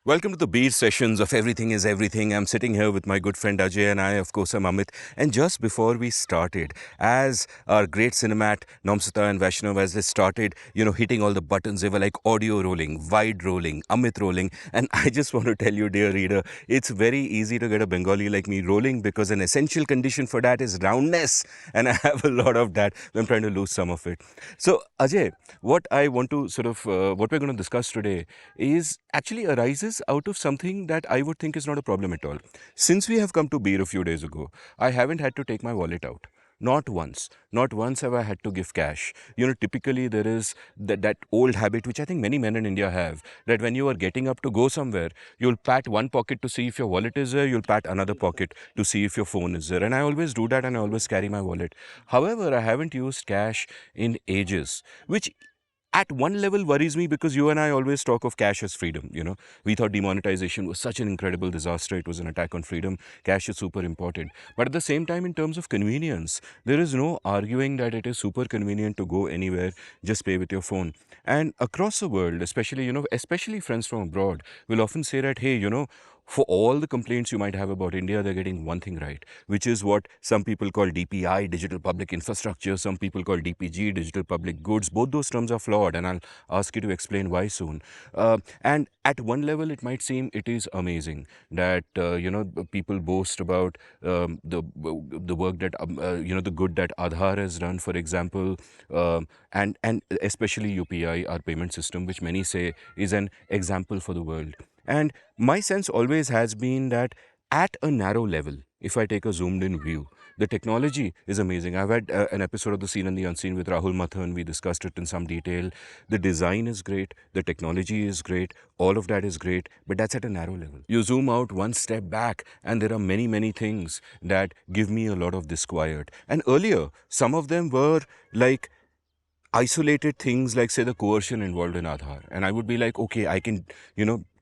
Welcome to the beer sessions of Everything is Everything. I'm sitting here with my good friend Ajay and I, of course, I'm Amit. And just before we started, as our great cinemat, Namsita and Vaishnav, as they started, hitting all the buttons, they were like audio rolling, wide rolling, Amit rolling. And I just want to tell you, dear reader, it's very easy to get a Bengali like me rolling because an essential condition for that is roundness. And I have a lot of that. I'm trying to lose some of it. So, Ajay, what I want to what we're going to discuss today is actually arises out of something that I would think is not a problem at all. Since we have come to beer a few days ago, I haven't had to take my wallet out. Not once. Not once have I had to give cash. Typically there is that old habit, which I think many men in India have, that when you are getting up to go somewhere, you'll pat one pocket to see if your wallet is there, you'll pat another pocket to see if your phone is there. And I always do that and I always carry my wallet. However, I haven't used cash in ages, which at one level worries me because you and I always talk of cash as freedom. We thought demonetization was such an incredible disaster. It was an attack on freedom. Cash is super important. But at the same time, in terms of convenience, there is no arguing that it is super convenient to go anywhere, just pay with your phone. And across the world, especially friends from abroad will often say that, hey, for all the complaints you might have about India, they're getting one thing right, which is what some people call DPI, digital public infrastructure, some people call DPG, digital public goods. Both those terms are flawed, and I'll ask you to explain why soon. And at one level, it might seem it is amazing that people boast about the work that the good that Aadhaar has done, for example, and especially UPI, our payment system, which many say is an example for the world. And my sense always has been that at a narrow level, if I take a zoomed in view, the technology is amazing. I've had an episode of The Seen and the Unseen with Rahul Mathan. We discussed it in some detail. The design is great. The technology is great. All of that is great. But that's at a narrow level. You zoom out one step back, and there are many, many things that give me a lot of disquiet. And earlier, some of them were like isolated things like, say, the coercion involved in Aadhaar. And I would be like, okay, I can,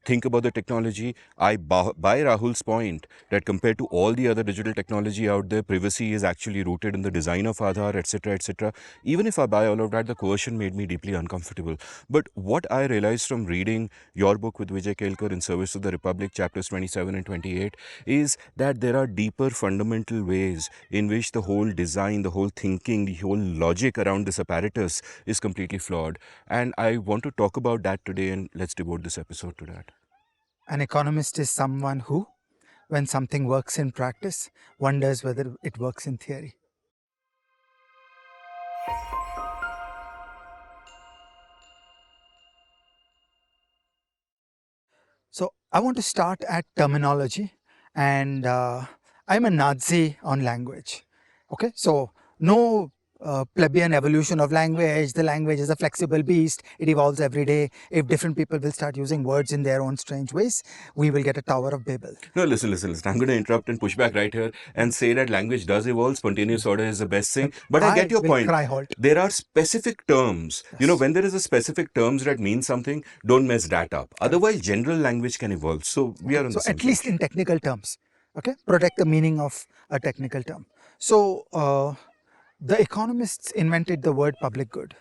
think about the technology. I buy Rahul's point that compared to all the other digital technology out there, privacy is actually rooted in the design of Aadhaar, etc., etc. Even if I buy all of that, the coercion made me deeply uncomfortable. But what I realized from reading your book with Vijay Kelkar, In Service of the Republic, chapters 27 and 28, is that there are deeper fundamental ways in which the whole design, the whole thinking, the whole logic around this apparatus is completely flawed. And I want to talk about that today, and let's devote this episode to that. An economist is someone who, when something works in practice, wonders whether it works in theory. So I want to start at terminology, and I'm a Nazi on language. Okay, so no plebeian evolution of language. The language is a flexible beast. It evolves every day. If different people will start using words in their own strange ways, we will get a Tower of Babel. No, listen. I'm going to interrupt and push back right here and say that language does evolve. Spontaneous order is the best thing. But I get your will point. cry halt. There are specific terms. Yes. When there is a specific terms that mean something, don't mess that up. Otherwise, general language can evolve. So we are on So the same at least page. in technical terms, okay, protect the meaning of a technical term. So the economists invented the word public good,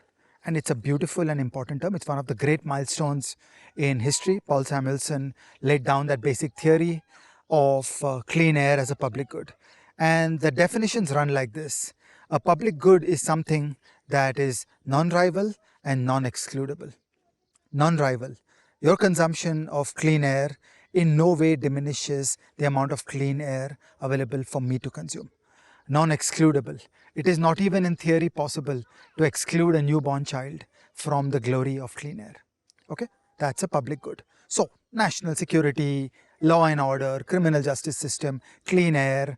and it's a beautiful and important term. It's one of the great milestones in history. Paul Samuelson laid down that basic theory of clean air as a public good. And the definitions run like this. A public good is something that is non-rival and non-excludable. Non-rival. Your consumption of clean air in no way diminishes the amount of clean air available for me to consume. Non-excludable. It is not even in theory possible to exclude a newborn child from the glory of clean air. Okay, that's a public good. So, national security, law and order, criminal justice system, clean air,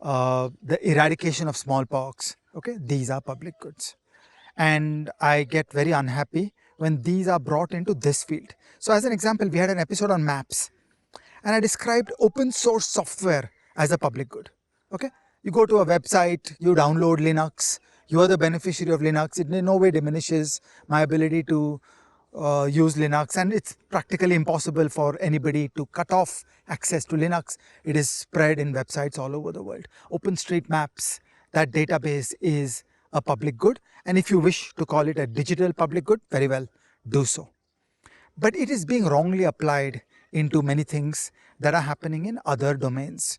the eradication of smallpox, okay, these are public goods. And I get very unhappy when these are brought into this field. So as an example, we had an episode on maps, and I described open source software as a public good. Okay, you go to a website, you download Linux, you are the beneficiary of Linux. It in no way diminishes my ability to use Linux, and it's practically impossible for anybody to cut off access to Linux. It is spread in websites all over the world. OpenStreetMaps, that database is a public good, and if you wish to call it a digital public good, very well, do so. But it is being wrongly applied into many things that are happening in other domains.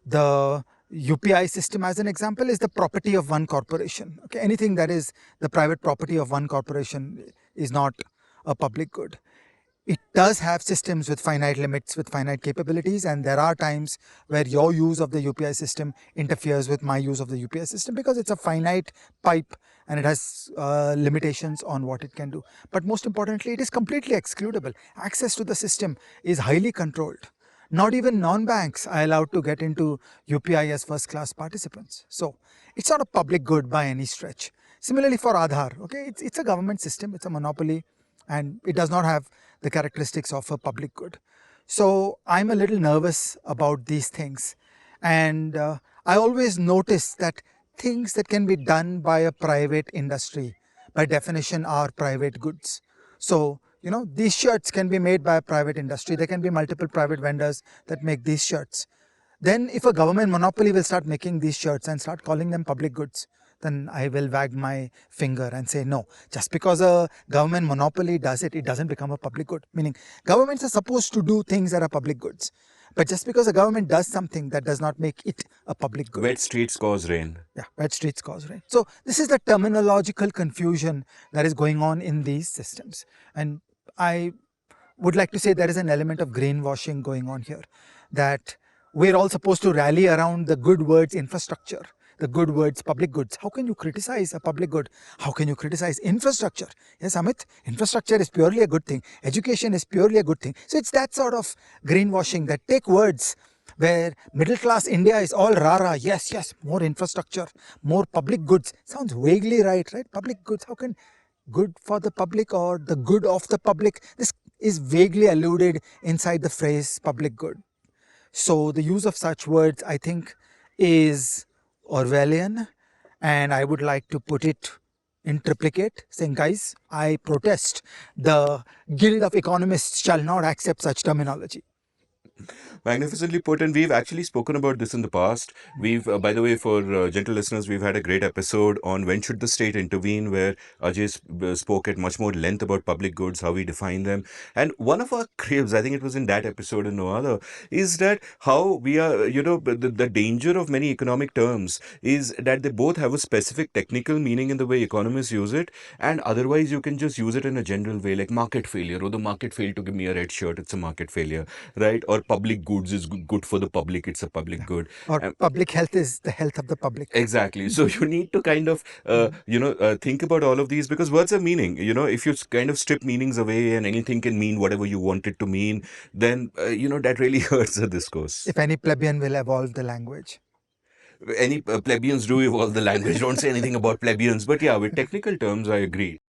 The UPI system, as an example, is the property of one corporation. Okay, anything that is the private property of one corporation is not a public good. It does have systems with finite limits, with finite capabilities, and there are times where your use of the UPI system interferes with my use of the UPI system because it's a finite pipe and it has limitations on what it can do. But most importantly, it is completely excludable. Access to the system is highly controlled. Not even non-banks are allowed to get into UPI as first-class participants. So it's not a public good by any stretch. Similarly for Aadhaar, okay, it's a government system, it's a monopoly, and it does not have the characteristics of a public good. So I'm a little nervous about these things. And I always notice that things that can be done by a private industry, by definition, are private goods. So, these shirts can be made by a private industry. There can be multiple private vendors that make these shirts. Then if a government monopoly will start making these shirts and start calling them public goods, then I will wag my finger and say, no, just because a government monopoly does it, it doesn't become a public good. Meaning governments are supposed to do things that are public goods. But just because a government does something, that does not make it a public good. Wet streets cause rain. Yeah, wet streets cause rain. So this is the terminological confusion that is going on in these systems. And I would like to say there is an element of greenwashing going on here, that we're all supposed to rally around the good words infrastructure, the good words public goods. How can you criticize a public good? How can you criticize infrastructure? Yes, Amit, infrastructure is purely a good thing. Education is purely a good thing. So it's that sort of greenwashing that take words where middle class India is all rara, yes, yes, more infrastructure, more public goods. Sounds vaguely right? Public goods, how can good for the public or the good of the public? This is vaguely alluded inside the phrase public good. So the use of such words, I think, is Orwellian, and I would like to put it in triplicate, saying, guys, I protest. The Guild of Economists shall not accept such terminology. Magnificently put, and we've actually spoken about this in the past. We've, by the way, for gentle listeners, we've had a great episode on when should the state intervene, where Ajay spoke at much more length about public goods, how we define them. And one of our craves, I think it was in that episode and no other, is that how we are, the danger of many economic terms is that they both have a specific technical meaning in the way economists use it, and otherwise you can just use it in a general way, like market failure. Oh, the market failed to give me a red shirt, it's a market failure, right? Or public goods is good for the public, it's a public good. Or public health is the health of the public. Exactly. So you need to kind of, think about all of these, because words have meaning. If you kind of strip meanings away and anything can mean whatever you want it to mean, then, that really hurts the discourse. If any plebeian will evolve the language. Any plebeians do evolve the language. Don't say anything about plebeians. But yeah, with technical terms, I agree.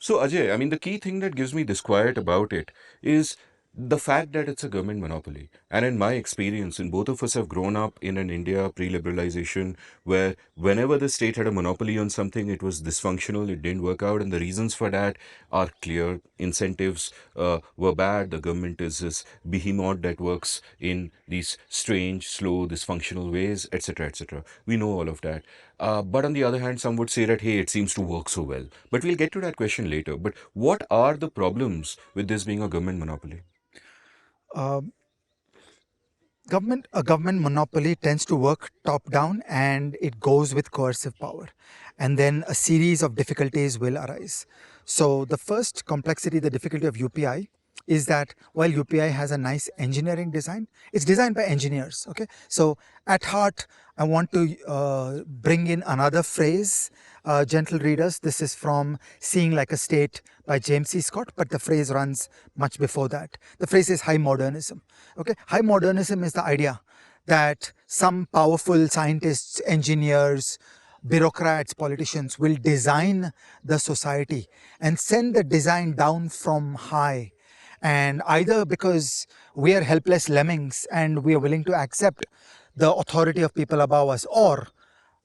So, Ajay, I mean, the key thing that gives me disquiet about it is the fact that it's a government monopoly. And in my experience, and both of us have grown up in an India pre-liberalization where whenever the state had a monopoly on something, it was dysfunctional, it didn't work out. And the reasons for that are clear. Incentives were bad. The government is this behemoth that works in these strange, slow, dysfunctional ways, etc., etc. We know all of that. But on the other hand, some would say that, hey, it seems to work so well. But we'll get to that question later. But what are the problems with this being a government monopoly? A government monopoly tends to work top down, and it goes with coercive power, and then a series of difficulties will arise. So the first complexity, the difficulty of UPI, is that while UPI has a nice engineering design, it's designed by engineers. Okay, so at heart, I want to bring in another phrase, gentle readers. This is from Seeing Like a State by James C. Scott, but the phrase runs much before that. The phrase is high modernism. Okay, high modernism is the idea that some powerful scientists, engineers, bureaucrats, politicians will design the society and send the design down from high. And either because we are helpless lemmings and we are willing to accept the authority of people above us, or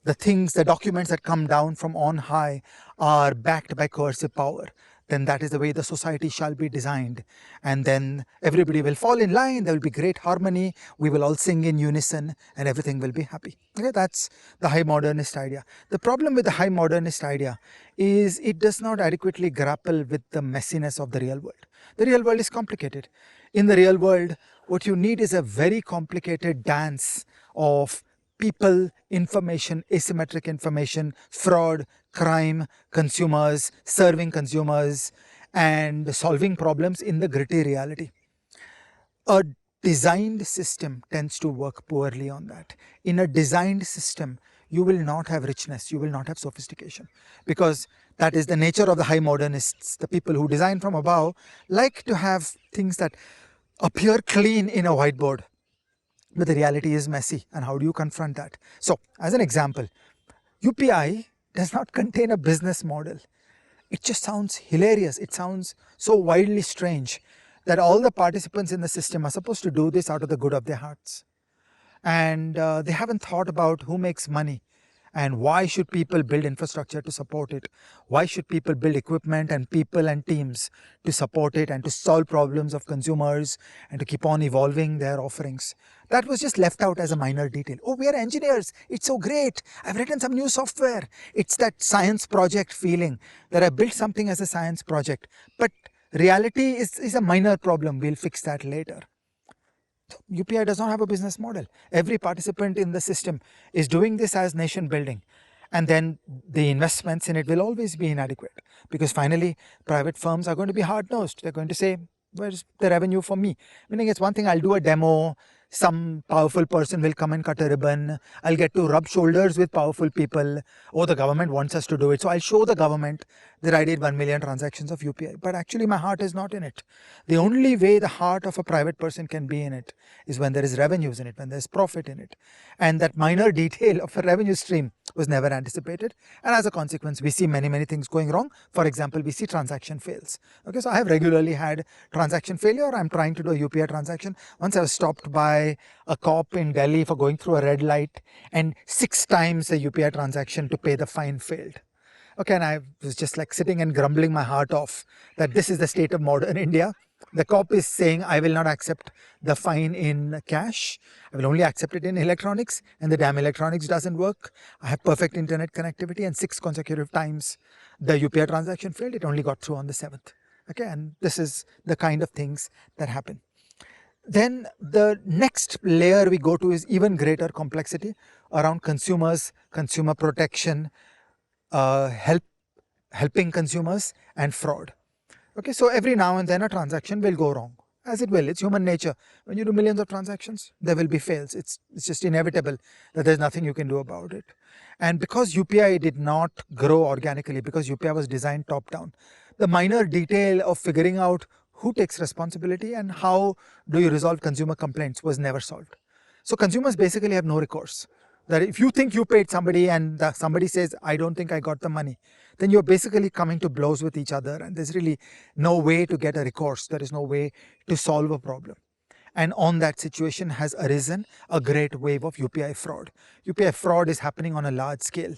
the documents that come down from on high are backed by coercive power. then that is the way the society shall be designed. And then everybody will fall in line, there will be great harmony, we will all sing in unison, and everything will be happy. Okay, that's the high modernist idea. The problem with the high modernist idea is it does not adequately grapple with the messiness of the real world. The real world is complicated. In the real world, what you need is a very complicated dance of people, information, asymmetric information, fraud, crime, consumers, serving consumers, and solving problems in the gritty reality. A designed system tends to work poorly on that. In a designed system, you will not have richness, you will not have sophistication, because that is the nature of the high modernists. The people who design from above like to have things that appear clean in a whiteboard, but the reality is messy. And how do you confront that? So, as an example, UPI does not contain a business model. It just sounds hilarious. It sounds so wildly strange that all the participants in the system are supposed to do this out of the good of their hearts. And they haven't thought about who makes money and why should people build infrastructure to support it. Why should people build equipment and people and teams to support it and to solve problems of consumers and to keep on evolving their offerings. That was just left out as a minor detail. Oh, we are engineers, it's so great, I've written some new software. It's that science project feeling that I built something as a science project, but reality is a minor problem, we'll fix that later. UPI does not have a business model. Every participant in the system is doing this as nation building. And then the investments in it will always be inadequate, because finally private firms are going to be hard-nosed. They're going to say, where's the revenue for me? Meaning it's one thing, I'll do a demo, some powerful person will come and cut a ribbon, I'll get to rub shoulders with powerful people. Oh, the government wants us to do it, so I'll show the government that I did 1 million transactions of UPI. But actually my heart is not in it. The only way the heart of a private person can be in it is when there is revenues in it, when there's profit in it. And that minor detail of a revenue stream was never anticipated. And as a consequence, we see many things going wrong. For example, we see transaction fails. Okay, so I have regularly had transaction failure. I'm trying to do a UPI transaction. Once I was stopped by a cop in Delhi for going through a red light, and 6 times the UPI transaction to pay the fine failed. Okay, and I was just like sitting and grumbling my heart off that this is the state of modern India. The cop is saying, I will not accept the fine in cash. I will only accept it in electronics, and the damn electronics doesn't work. I have perfect internet connectivity, and 6 consecutive times the UPI transaction failed. It only got through on the 7th. Okay, and this is the kind of things that happen. Then the next layer we go to is even greater complexity around consumers, consumer protection, helping consumers, and fraud. Okay, so every now and then a transaction will go wrong, as it will. It's human nature. When you do millions of transactions, there will be fails. It's just inevitable that there's nothing you can do about it. And because UPI did not grow organically, because UPI was designed top down, the minor detail of figuring out who takes responsibility and how do you resolve consumer complaints was never solved. So consumers basically have no recourse. That if you think you paid somebody and somebody says, I don't think I got the money, then you're basically coming to blows with each other, and there's really no way to get a recourse. There is no way to solve a problem. And on that situation has arisen a great wave of UPI fraud. UPI fraud is happening on a large scale.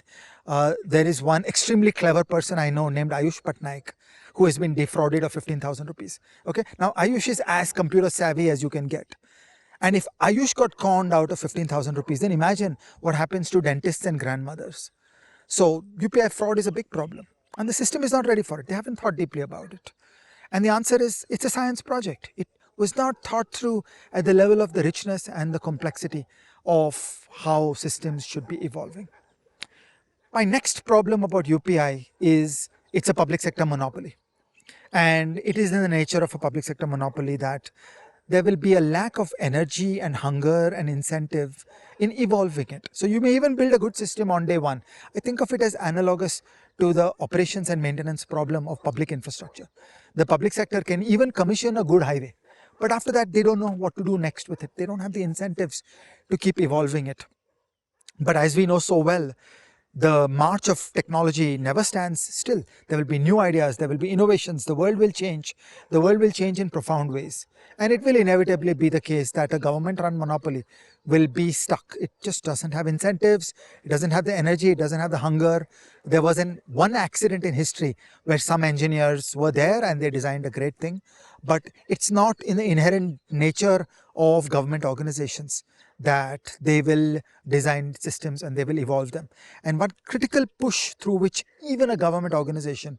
There is one extremely clever person I know named Ayush Patnaik, who has been defrauded of 15,000 rupees. Okay, now Ayush is as computer savvy as you can get. And if Ayush got conned out of 15,000 rupees, then imagine what happens to dentists and grandmothers. So UPI fraud is a big problem, and the system is not ready for it. They haven't thought deeply about it. And the answer is, it's a science project. It was not thought through at the level of the richness and the complexity of how systems should be evolving. My next problem about UPI is it's a public sector monopoly. And it is in the nature of a public sector monopoly that there will be a lack of energy and hunger and incentive in evolving it. So you may even build a good system on day one. I think of it as analogous to the operations and maintenance problem of public infrastructure. The public sector can even commission a good highway, but after that they don't know what to do next with it. They don't have the incentives to keep evolving it. But as we know so well, the march of technology never stands still. There will be new ideas, there will be innovations, the world will change. The world will change in profound ways. And it will inevitably be the case that a government run monopoly will be stuck. It just doesn't have incentives, it doesn't have the energy, it doesn't have the hunger. There was one accident in history where some engineers were there and they designed a great thing, but it's not in the inherent nature of government organizations that they will design systems and they will evolve them. And one critical push through which even a government organization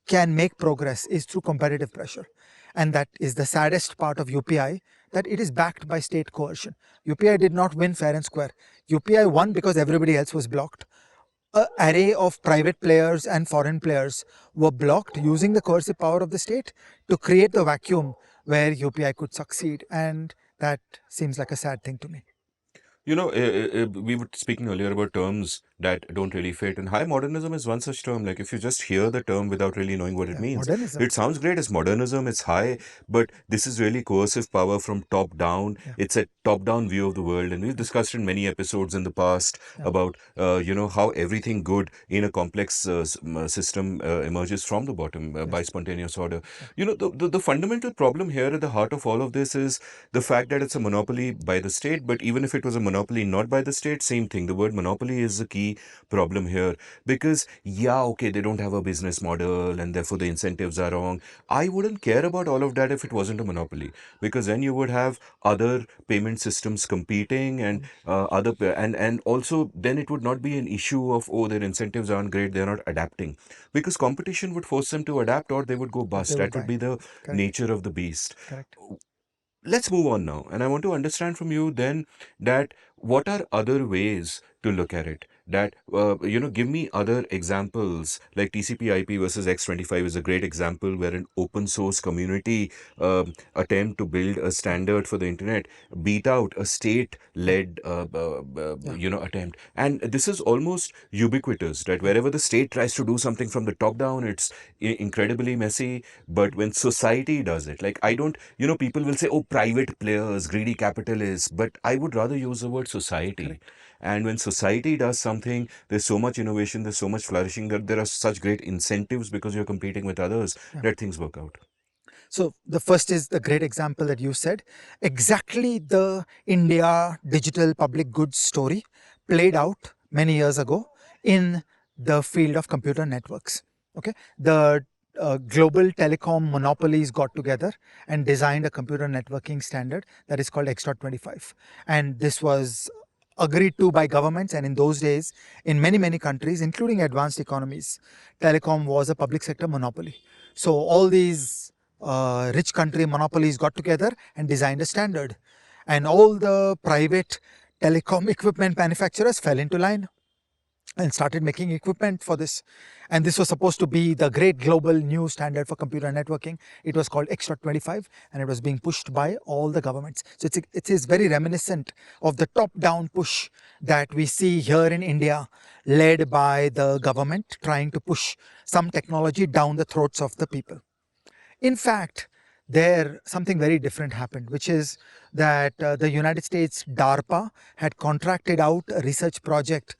can make progress is through competitive pressure. And that is the saddest part of UPI, that it is backed by state coercion. UPI did not win fair and square. UPI won because everybody else was blocked. An array of private players and foreign players were blocked using the coercive power of the state to create the vacuum where UPI could succeed. And that seems like a sad thing to me. We were speaking earlier about terms that don't really fit, and high modernism is one such term. Like, if you just hear the term without really knowing what it Yeah, means, modernism. it sounds great. It's modernism, it's high, but this is really coercive power from top down. Yeah, It's a top-down view of the world, and we've discussed in many episodes in the past yeah, about, how everything good in a complex system emerges from the bottom by yes, spontaneous order. yeah, The fundamental problem here at the heart of all of this is the fact that it's a monopoly by the state. But even if it was a monopoly not by the state, same thing. The word monopoly is the key problem here, because yeah, okay, they don't have a business model and therefore the incentives are wrong. I wouldn't care about all of that if it wasn't a monopoly, because then you would have other payment systems competing, and and also then it would not be an issue of, oh, their incentives aren't great, they're not adapting, because competition would force them to adapt or they would go or they bust. would That would die. be the Correct, nature of the beast. correct. Let's move on now. And I want to understand from you then that what are other ways to look at it? That, give me other examples, like TCP/IP versus X25 is a great example where an open source community attempt to build a standard for the internet beat out a state led Yeah, attempt. And this is almost ubiquitous, that yeah, wherever the state tries to do something from the top down, it's incredibly messy. But when society does it, like, I don't, people will say, oh, private players, greedy capitalists, but I would rather use the word society. correct. And when society does something, there's so much innovation, there's so much flourishing, that there are such great incentives because you're competing with others, Yeah. that things work out. So the first is the great example that you said. Exactly the India digital public goods story played out many years ago in the field of computer networks. Okay, the global telecom monopolies got together and designed a computer networking standard that is called X.25, and this was agreed to by governments. And in those days, in many countries, including advanced economies, telecom was a public sector monopoly. So all these rich country monopolies got together and designed a standard, and all the private telecom equipment manufacturers fell into line and started making equipment for this. And this was supposed to be the great global new standard for computer networking. It was called X.25, and it was being pushed by all the governments. So it is very reminiscent of the top-down push that we see here in India, led by the government trying to push some technology down the throats of the people. In fact, there something very different happened, which is that the United States DARPA had contracted out a research project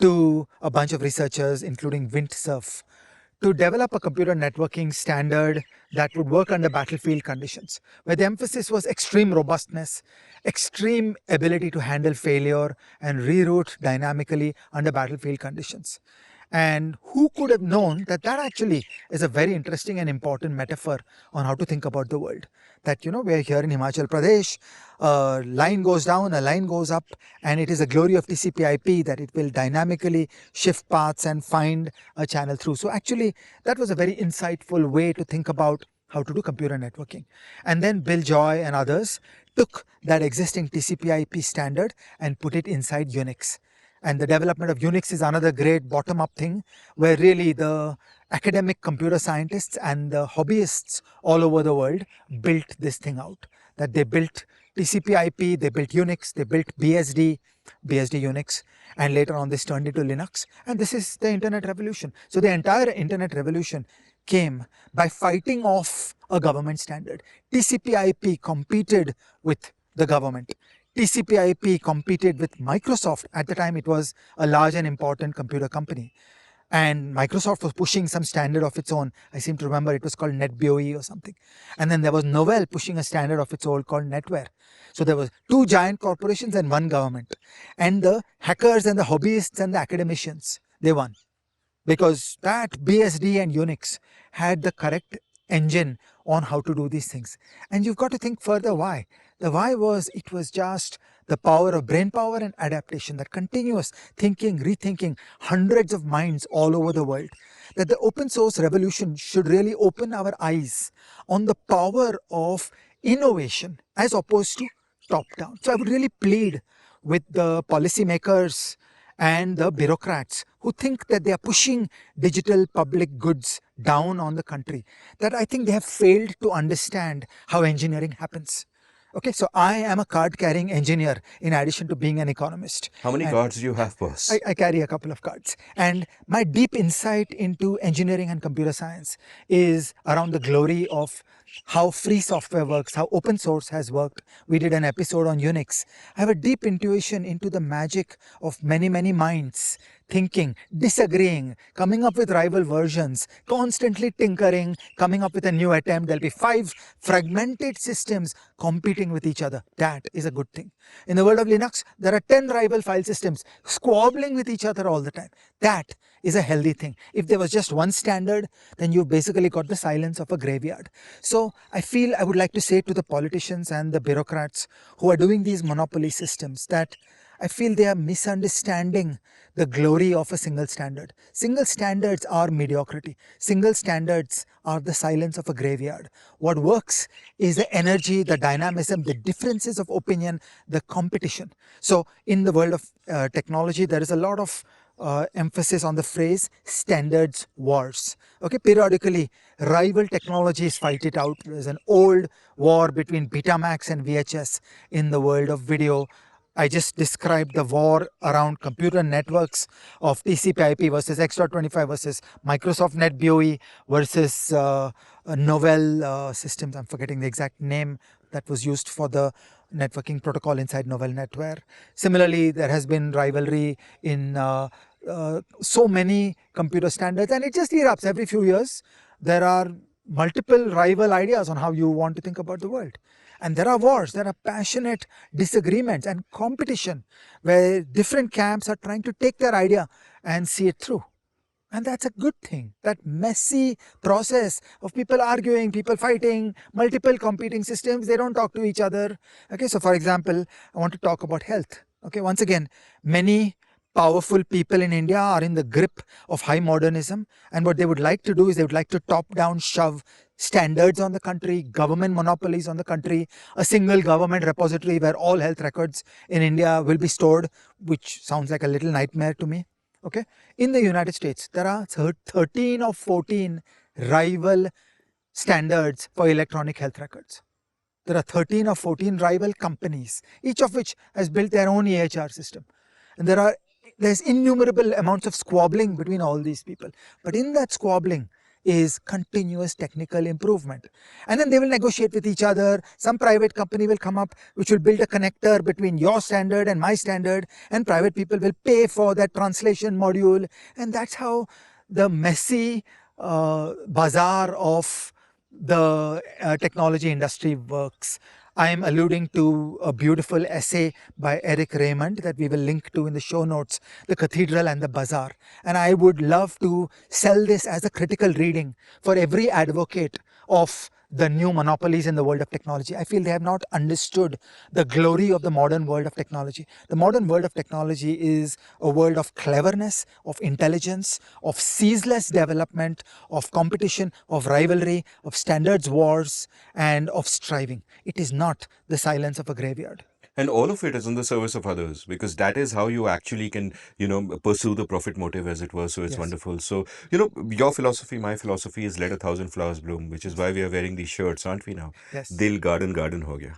to a bunch of researchers, including Windsurf, to develop a computer networking standard that would work under battlefield conditions, where the emphasis was extreme robustness, extreme ability to handle failure, and reroute dynamically under battlefield conditions. And who could have known that that actually is a very interesting and important metaphor on how to think about the world? That, we're here in Himachal Pradesh, a line goes down, a line goes up, and it is a glory of TCP/IP that it will dynamically shift paths and find a channel through. So actually, that was a very insightful way to think about how to do computer networking. And then Bill Joy and others took that existing TCP/IP standard and put it inside Unix. And the development of Unix is another great bottom-up thing, where really the academic computer scientists and the hobbyists all over the world built this thing out. That they built TCP/IP, they built Unix, they built BSD Unix, and later on this turned into Linux. And this is the internet revolution. So the entire internet revolution came by fighting off a government standard. TCP/IP competed with the government. TCP/IP competed with Microsoft. At the time, it was a large and important computer company. And Microsoft was pushing some standard of its own. I seem to remember it was called NetBEOE or something. And then there was Novell pushing a standard of its own called NetWare. So there was two giant corporations and one government. And the hackers and the hobbyists and the academicians, they won, because that BSD and Unix had the correct engine on how to do these things. And you've got to think further why. The why was, it was just the power of brain power and adaptation, that continuous thinking, rethinking, hundreds of minds all over the world. That the open source revolution should really open our eyes on the power of innovation as opposed to top down. So I would really plead with the policymakers and the bureaucrats who think that they are pushing digital public goods down on the country, that I think they have failed to understand how engineering happens. Okay, so I am a card carrying engineer in addition to being an economist. How many And cards do you have, boss? I carry a couple of cards. And my deep insight into engineering and computer science is around the glory of how free software works, how open source has worked. We did an episode on Unix. I have a deep intuition into the magic of many, many minds thinking, disagreeing, coming up with rival versions, constantly tinkering, coming up with a new attempt. There'll be 5 fragmented systems competing with each other. That is a good thing. In the world of Linux, there are 10 rival file systems squabbling with each other all the time. That is a healthy thing. If there was just one standard, then you've basically got the silence of a graveyard. So I feel I would like to say to the politicians and the bureaucrats who are doing these monopoly systems that I feel they are misunderstanding the glory of a single standard. Single standards are mediocrity. Single standards are the silence of a graveyard. What works is the energy, the dynamism, the differences of opinion, the competition. So in the world of technology, there is a lot of emphasis on the phrase standards wars. Okay, periodically rival technologies fight it out. There's an old war between Betamax and VHS in the world of video. I just described the war around computer networks of TCP/IP versus X.25 versus Microsoft NetBEOE versus Novell systems. I'm forgetting the exact name that was used for the networking protocol inside Novell NetWare. Similarly, there has been rivalry in so many computer standards, and it just erupts every few years. There are multiple rival ideas on how you want to think about the world. And there are wars, there are passionate disagreements and competition where different camps are trying to take their idea and see it through. And that's a good thing. That messy process of people arguing, people fighting, multiple competing systems, they don't talk to each other. Okay, so for example, I want to talk about health. Okay, once again, many powerful people in India are in the grip of high modernism, and what they would like to do is they would like to top down shove standards on the country, government monopolies on the country, a single government repository where all health records in India will be stored, which sounds like a little nightmare to me. Okay, in the United States, there are 13 or 14 rival standards for electronic health records. There are 13 or 14 rival companies, each of which has built their own EHR system. And there's innumerable amounts of squabbling between all these people. But in that squabbling is continuous technical improvement. And then they will negotiate with each other. Some private company will come up which will build a connector between your standard and my standard, and private people will pay for that translation module. And that's how the messy bazaar of the technology industry works. I am alluding to a beautiful essay by Eric Raymond that we will link to in the show notes, The Cathedral and the Bazaar. And I would love to sell this as a critical reading for every advocate of the new monopolies in the world of technology. I feel they have not understood the glory of the modern world of technology. The modern world of technology is a world of cleverness, of intelligence, of ceaseless development, of competition, of rivalry, of standards wars, and of striving. It is not the silence of a graveyard. And all of it is in the service of others, because that is how you actually can, pursue the profit motive, as it were. So it's Yes. wonderful. So, your philosophy, my philosophy is let a thousand flowers bloom, which is why we are wearing these shirts, aren't we now? Yes. Dil garden garden ho gaya.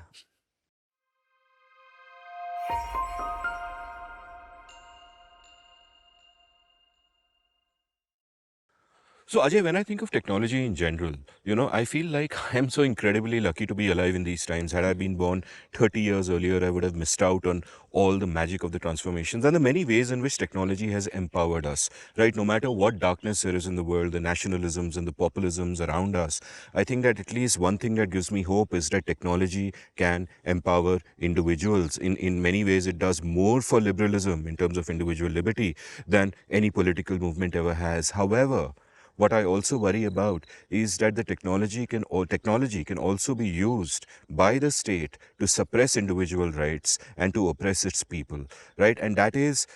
So, Ajay, when I think of technology in general, I feel like I'm so incredibly lucky to be alive in these times. Had I been born 30 years earlier, I would have missed out on all the magic of the transformations and the many ways in which technology has empowered us, right? No matter what darkness there is in the world, the nationalisms and the populisms around us, I think that at least one thing that gives me hope is that technology can empower individuals. In many ways, it does more for liberalism in terms of individual liberty than any political movement ever has. However, what I also worry about is that the technology can also be used by the state to suppress individual rights and to oppress its people, right? And that is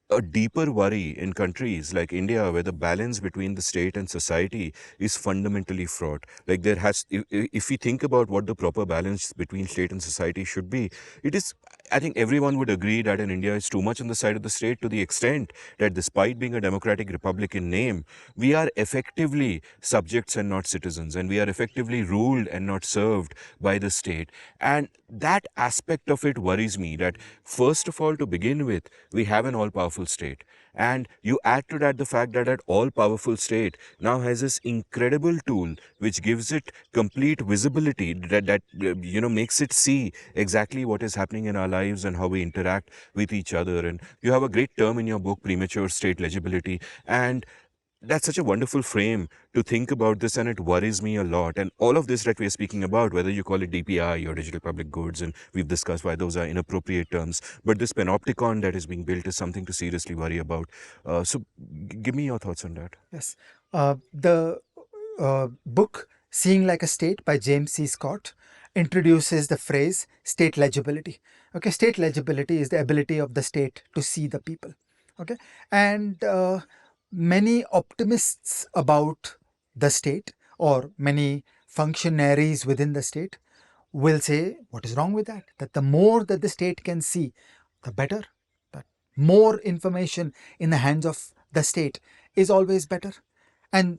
a deeper worry in countries like India, where the balance between the state and society is fundamentally fraught. Like there has, if we think about what the proper balance between state and society should be, it is. I think everyone would agree that in India it's too much on the side of the state, to the extent that despite being a democratic republic in name, we are effectively subjects and not citizens, and we are effectively ruled and not served by the state. And that aspect of it worries me, that first of all, to begin with, we have an all powerful state. And you add to that the fact that that all powerful state now has this incredible tool which gives it complete visibility, that makes it see exactly what is happening in our lives and how we interact with each other. And you have a great term in your book, premature state legibility. And that's such a wonderful frame to think about this, and it worries me a lot. And all of this that we're speaking about, whether you call it DPI or digital public goods, and we've discussed why those are inappropriate terms, but this panopticon that is being built is something to seriously worry about. Give me your thoughts on that. Yes. The book Seeing Like a State by James C. Scott introduces the phrase state legibility. Okay, state legibility is the ability of the state to see the people. Okay, and many optimists about the state, or many functionaries within the state, will say, what is wrong with that? That the more that the state can see, the better. That more information in the hands of the state is always better. And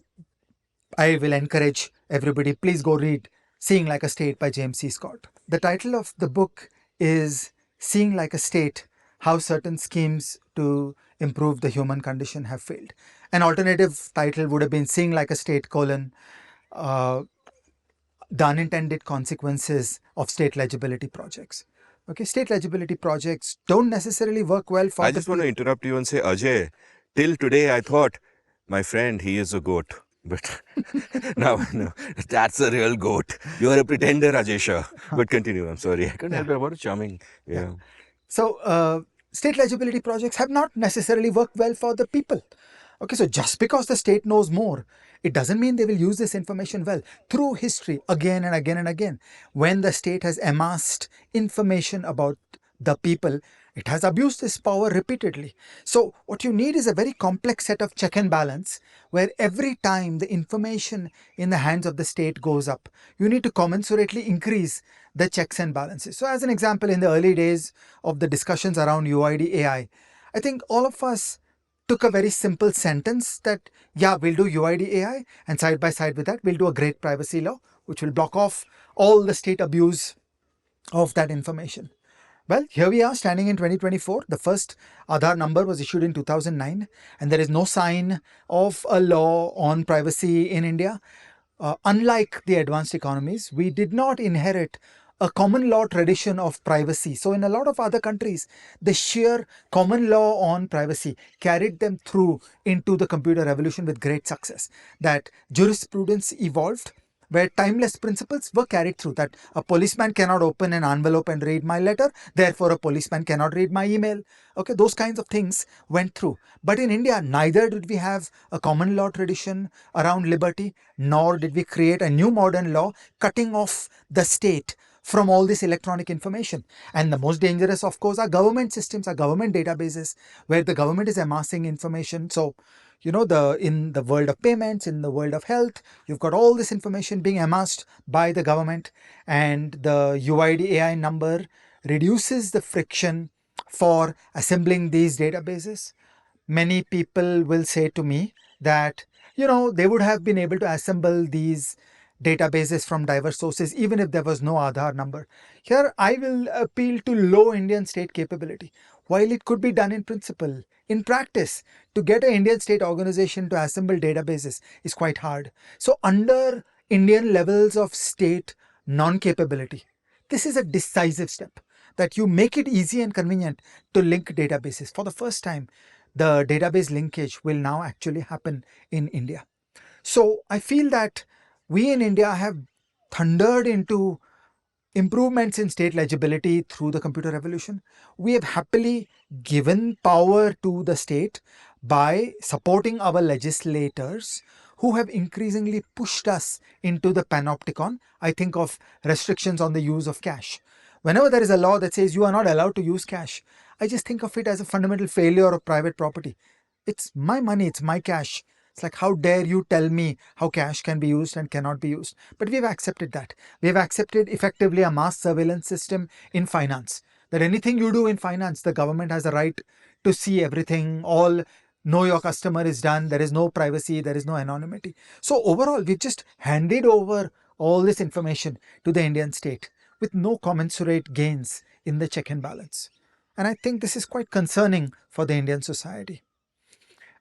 I will encourage everybody, please go read Seeing Like a State by James C. Scott. The title of the book is Seeing Like a State, How Certain Schemes to Improve the Human Condition Have Failed. An alternative title would have been Seeing Like a State, uh, the unintended consequences of state legibility projects. Okay, state legibility projects don't necessarily work well for I the just want to people. interrupt you and say, Ajay, till today I thought, my friend, he is a goat. But now I know that's a real goat. You are a pretender, Ajay Shah. But continue. I'm sorry. I couldn't Yeah, help it. What a charming. yeah. Yeah. So, state legibility projects have not necessarily worked well for the people. Okay, so just because the state knows more, it doesn't mean they will use this information well. Through history, again and again and again, when the state has amassed information about the people, it has abused this power repeatedly. So, what you need is a very complex set of check and balance, where every time the information in the hands of the state goes up, you need to commensurately increase the checks and balances. So, as an example, in the early days of the discussions around UID AI, I think all of us took a very simple sentence that, yeah, we'll do UID AI, and side by side with that, we'll do a great privacy law, which will block off all the state abuse of that information. Well, here we are standing in 2024. The first Aadhaar number was issued in 2009, and there is no sign of a law on privacy in India. Unlike the advanced economies, we did not inherit a common law tradition of privacy. So, in a lot of other countries, the sheer common law on privacy carried them through into the computer revolution with great success. That jurisprudence evolved, where timeless principles were carried through, that a policeman cannot open an envelope and read my letter, therefore a policeman cannot read my email. Okay, those kinds of things went through. But in India, neither did we have a common law tradition around liberty, nor did we create a new modern law cutting off the state from all this electronic information. And the most dangerous, of course, are government systems, are government databases, where the government is amassing information. So, in the world of payments, in the world of health, you've got all this information being amassed by the government, and the UID AI number reduces the friction for assembling these databases. Many people will say to me that, they would have been able to assemble these databases from diverse sources even if there was no Aadhaar number. Here, I will appeal to low Indian state capability. While it could be done in principle, in practice, to get an Indian state organization to assemble databases is quite hard. So, under Indian levels of state non capability, this is a decisive step that you make it easy and convenient to link databases. For the first time, the database linkage will now actually happen in India. So I feel that we in India have thundered into improvements in state legibility through the computer revolution. We have happily given power to the state by supporting our legislators who have increasingly pushed us into the panopticon. I think of restrictions on the use of cash. Whenever there is a law that says you are not allowed to use cash, I just think of it as a fundamental failure of private property. It's my money, it's my cash. It's like, how dare you tell me how cash can be used and cannot be used? But we've accepted that. We've accepted effectively a mass surveillance system in finance. That anything you do in finance, the government has a right to see everything. All know your customer is done. There is no privacy, there is no anonymity. So, overall, we've just handed over all this information to the Indian state with no commensurate gains in the check and balance. And I think this is quite concerning for the Indian society.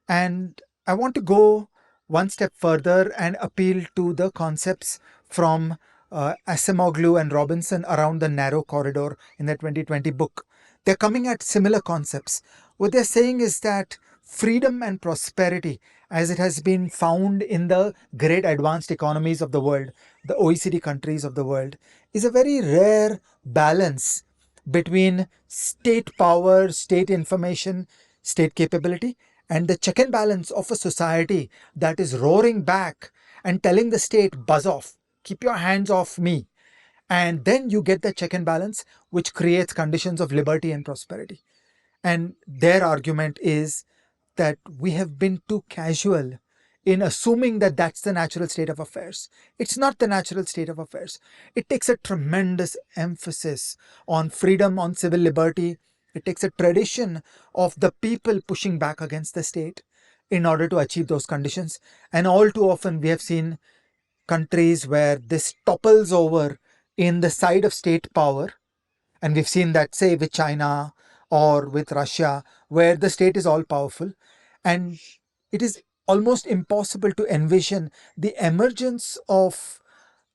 And I want to go one step further and appeal to the concepts from Asimoglu and Robinson around the narrow corridor in the 2020 book. They're coming at similar concepts. What they're saying is that freedom and prosperity, as it has been found in the great advanced economies of the world, the OECD countries of the world, is a very rare balance between state power, state information, state capability, and the check and balance of a society that is roaring back and telling the state, buzz off, keep your hands off me. And then you get the check and balance, which creates conditions of liberty and prosperity. And their argument is that we have been too casual in assuming that that's the natural state of affairs. It's not the natural state of affairs. It takes a tremendous emphasis on freedom, on civil liberty. It takes a tradition of the people pushing back against the state in order to achieve those conditions. And all too often, we have seen countries where this topples over in the side of state power. And we've seen that, say, with China or with Russia, where the state is all powerful. And it is almost impossible to envision the emergence of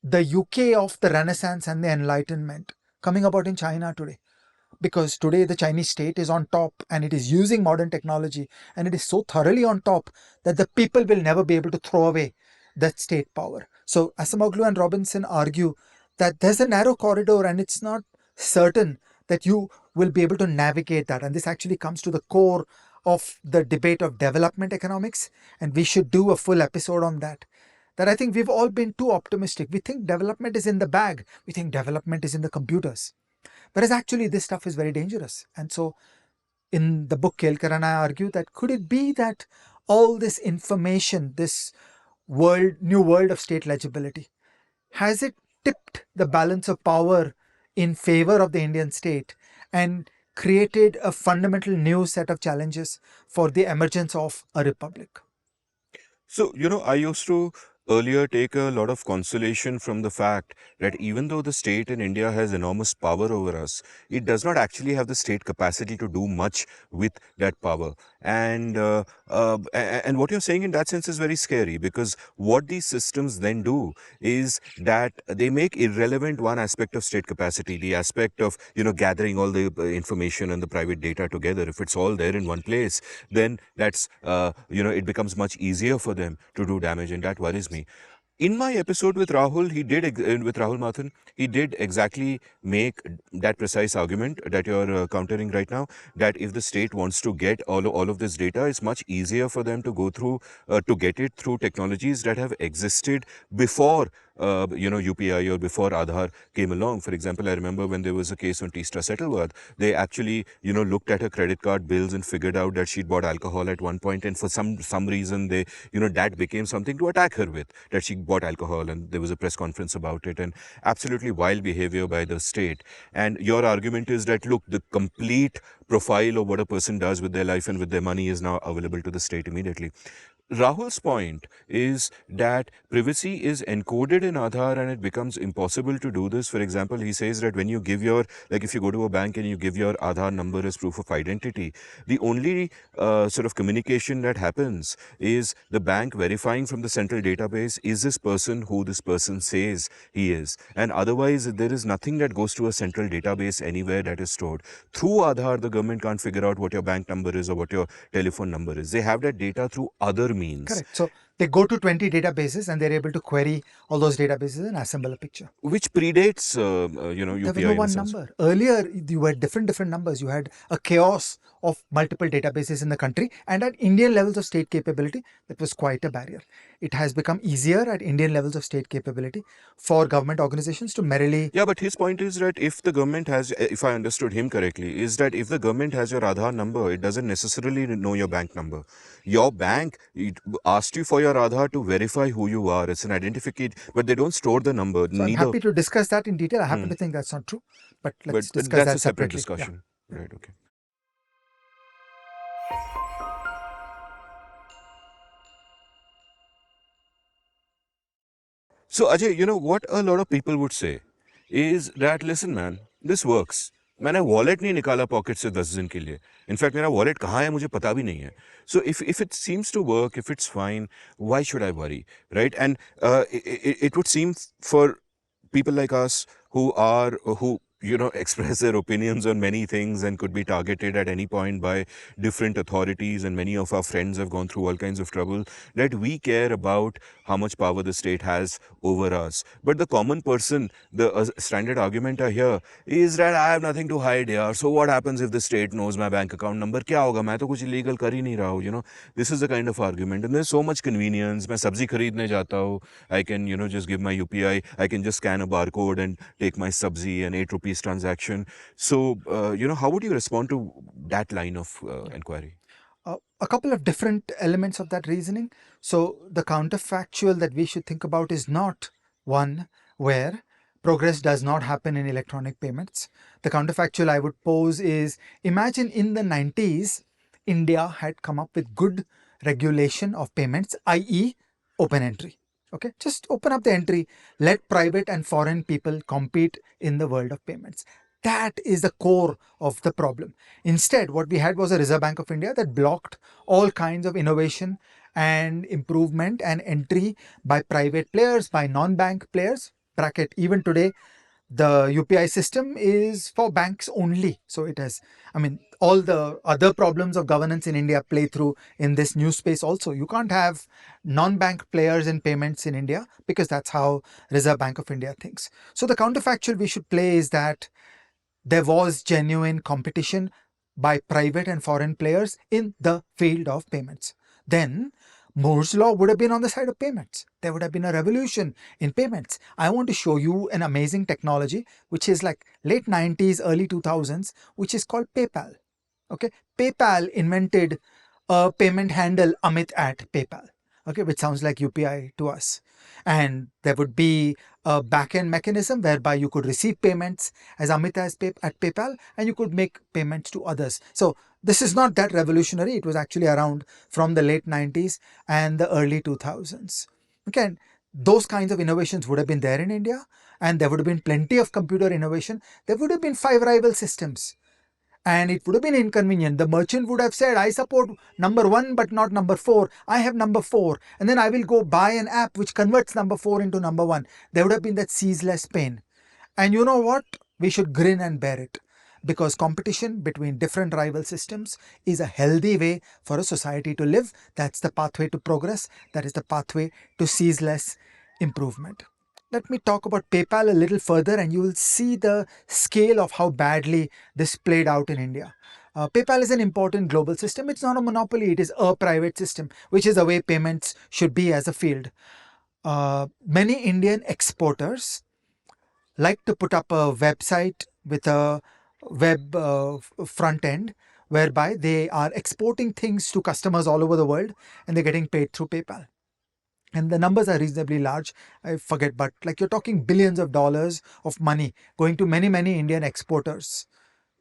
the UK of the Renaissance and the Enlightenment coming about in China today. Because today the Chinese state is on top and it is using modern technology, and it is so thoroughly on top that the people will never be able to throw away that state power. So Asimoglu and Robinson argue that there's a narrow corridor and it's not certain that you will be able to navigate that. And this actually comes to the core of the debate of development economics, and we should do a full episode on that. That I think we've all been too optimistic. We think development is in the bag. We think development is in the computers. Whereas actually this stuff is very dangerous. And so in the book, Kelkar and I argue that could it be that all this information, this new world of state legibility, has it tipped the balance of power in favor of the Indian state and created a fundamental new set of challenges for the emergence of a republic? So, I used to earlier take a lot of consolation from the fact that even though the state in India has enormous power over us, it does not actually have the state capacity to do much with that power. And what you're saying in that sense is very scary, because what these systems then do is that they make irrelevant one aspect of state capacity, the aspect of gathering all the information and the private data together. If it's all there in one place, then that's it becomes much easier for them to do damage, and that worries me. In my episode with Rahul, with Rahul Mathan, he did exactly make that precise argument that you're countering right now. That if the state wants to get all of this data, it's much easier for them to go through to get it through technologies that have existed before UPI or before Aadhaar came along. For example, I remember when there was a case on Teesta Setalwad, they actually looked at her credit card bills and figured out that she'd bought alcohol at one point, and for some reason they that became something to attack her with, that she bought alcohol, and there was a press conference about it, and absolutely wild behavior by the state. And your argument is that, look, the complete profile of what a person does with their life and with their money is now available to the state immediately. Rahul's point is that privacy is encoded in Aadhaar and it becomes impossible to do this. For example, he says that when you give your, like if you go to a bank and you give your Aadhaar number as proof of identity, the only sort of communication that happens is the bank verifying from the central database, is this person who this person says he is? And otherwise, there is nothing that goes to a central database anywhere that is stored. Through Aadhaar, the government can't figure out what your bank number is or what your telephone number is. They have that data through other means. Correct. So they go to 20 databases and they're able to query all those databases and assemble a picture. Which predates, There was UPI no in a one sense. number. Earlier, you had different numbers. You had a chaos of multiple databases in the country, and at Indian levels of state capability, that was quite a barrier. It has become easier at Indian levels of state capability for government organizations to merely. Yeah, but his point is that if the government has, if I understood him correctly, is that if the government has your Aadhaar number, it doesn't necessarily know your bank number. Your bank asked you for your Aadhaar to verify who you are. It's an identification, but they don't store the number. So I'm Neither. happy to discuss that in detail. I happen to think that's not true, but But let's discuss that's a that separate separately. Yeah. discussion. Right, okay. So, Ajay, you know what a lot of people would say is that, listen, man, this works. मैंने wallet नहीं निकाला pocket से 10 दिन के लिए. In fact मेरा wallet कहाँ है मुझे पता भी नहीं है. So if it seems to work, if it's fine, why should I worry, right? And it would seem for people like us who express their opinions on many things and could be targeted at any point by different authorities, and many of our friends have gone through all kinds of trouble, that we care about how much power the state has over us. But the common person, the standard argument I hear is that I have nothing to hide here, so what happens if the state knows my bank account number? क्या होगा, मैं तो कुछ illegal कर ही नहीं रहा हूँ. This is the kind of argument, and there's so much convenience. मैं सब्जी खरीदने जाता हूँ, I can just give my UPI, I can just scan a barcode and take my sabzi, an 8 rupees transaction. So how would you respond to that line of inquiry? A couple of different elements of that reasoning. So the counterfactual that we should think about is not one where progress does not happen in electronic payments. The counterfactual I would pose is, imagine in the 90s, India had come up with good regulation of payments, i.e. open entry. Okay, just open up the entry, let private and foreign people compete in the world of payments. That is the core of the problem. Instead, what we had was a Reserve Bank of India that blocked all kinds of innovation and improvement and entry by private players, by non-bank players. Bracket, even today, the UPI system is for banks only. So it has, all the other problems of governance in India play through in this new space also. You can't have non-bank players in payments in India because that's how Reserve Bank of India thinks. So the counterfactual we should play is that there was genuine competition by private and foreign players in the field of payments. Then Moore's law would have been on the side of payments. There would have been a revolution in payments. I want to show you an amazing technology, which is like late 90s, early 2000s, which is called PayPal. Okay, PayPal invented a payment handle, Amit at PayPal. Okay, which sounds like UPI to us. And there would be a back-end mechanism whereby you could receive payments as Amit at PayPal, and you could make payments to others. So this is not that revolutionary. It was actually around from the late 90s and the early 2000s. Okay, those kinds of innovations would have been there in India, and there would have been plenty of computer innovation. There would have been 5 rival systems. And it would have been inconvenient. The merchant would have said, I support number 1 but not number 4. I have number 4. And then I will go buy an app which converts number 4 into number 1. There would have been that ceaseless pain. And you know what? We should grin and bear it. Because competition between different rival systems is a healthy way for a society to live. That's the pathway to progress. That is the pathway to ceaseless improvement. Let me talk about PayPal a little further, and you will see the scale of how badly this played out in India. PayPal is an important global system. It's not a monopoly. It is a private system, which is the way payments should be as a field. Many Indian exporters like to put up a website with a web front end whereby they are exporting things to customers all over the world and they're getting paid through PayPal. And the numbers are reasonably large. I forget, but like you're talking billions of dollars of money going to many Indian exporters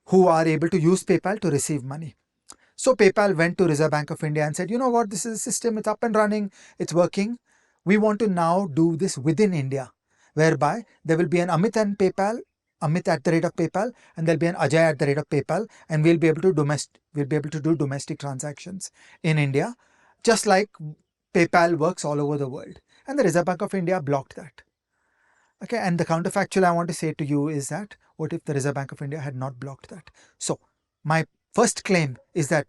who are able to use PayPal to receive money. So PayPal went to Reserve Bank of India and said, you know what, this is a system, it's up and running, it's working. We want to now do this within India, whereby there will be an Amit and PayPal, Amit at the rate of PayPal, and there'll be an Ajay at the rate of PayPal, and we'll be able to do domestic transactions in India, just like PayPal works all over the world. And the Reserve Bank of India blocked that. Okay, and the counterfactual I want to say to you is that what if the Reserve Bank of India had not blocked that? So, my first claim is that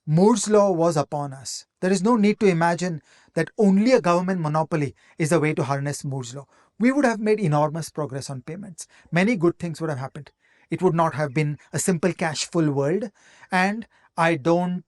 Moore's law was upon us. There is no need to imagine that only a government monopoly is the way to harness Moore's law. We would have made enormous progress on payments. Many good things would have happened. It would not have been a simple cash full world. And I don't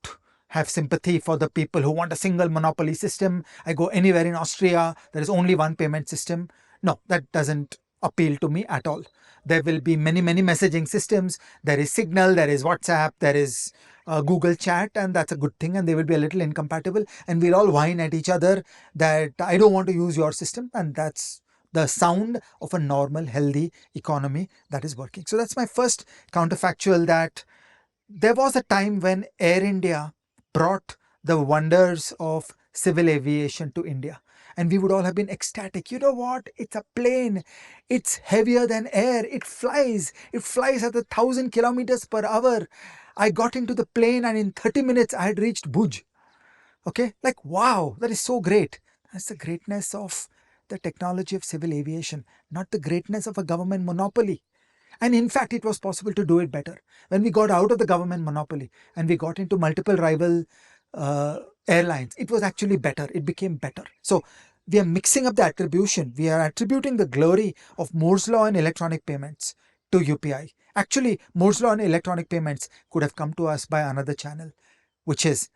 have sympathy for the people who want a single monopoly system. I go anywhere in Austria, there is only one payment system. No, that doesn't appeal to me at all. There will be many messaging systems. There is Signal, there is WhatsApp, there is Google Chat, and that's a good thing. And they will be a little incompatible, and we'll all whine at each other that I don't want to use your system, and that's the sound of a normal, healthy economy that is working. So that's my first counterfactual, that there was a time when Air India brought the wonders of civil aviation to India. And we would all have been ecstatic. You know what? It's a plane. It's heavier than air. It flies. It flies at 1,000 kilometers per hour. I got into the plane and in 30 minutes I had reached Bhuj. Okay, like wow, that is so great. That's the greatness of the technology of civil aviation, not the greatness of a government monopoly. And in fact, it was possible to do it better. When we got out of the government monopoly and we got into multiple rival airlines, it was actually better. It became better. So we are mixing up the attribution. We are attributing the glory of Moore's law and electronic payments to UPI. Actually, Moore's law and electronic payments could have come to us by another channel, which is